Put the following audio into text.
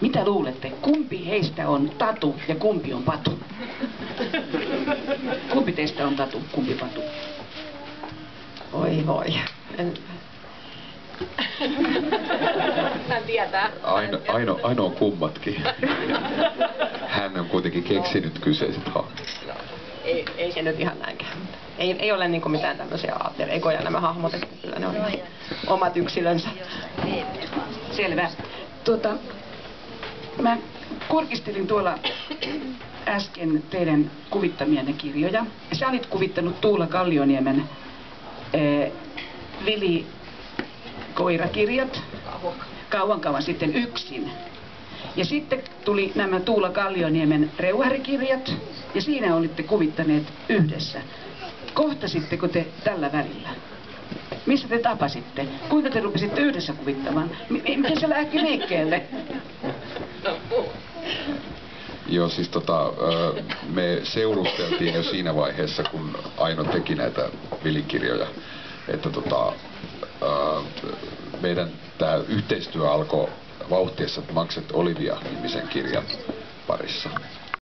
Mitä luulette, kumpi heistä on Tatu ja kumpi on Patu? Kumpi teistä on Tatu, kumpi Patu? Oi voi. Hän tietää. Ainoa kummatkin. Hän on kuitenkin keksinyt kyseiset hahmot. Ei se nyt ihan näinkään. Ei ole niinku mitään tämmöisiä aattereikoja nämä hahmot, että kyllä ne on ihan omat yksilönsä. Selvä. Mä kurkistelin tuolla äsken teidän kuvittamienne kirjoja. Sä olit kuvittanut Tuula Kallioniemen Vili-koirakirjat kauan sitten yksin. Ja sitten tuli nämä Tuula Kallioniemen Reuharikirjat, ja siinä olitte kuvittaneet yhdessä. Kohtasitteko te tällä välillä? Missä te tapasitte? Kuinka te rupesitte yhdessä kuvittamaan? Miten se lähti liikkeelle? Joo, siis me seurusteltiin jo siinä vaiheessa, kun Aino teki näitä Vilikirjoja, että meidän tämä yhteistyö alkoi vauhtiessa Makset Olivia-nimisen kirjan parissa.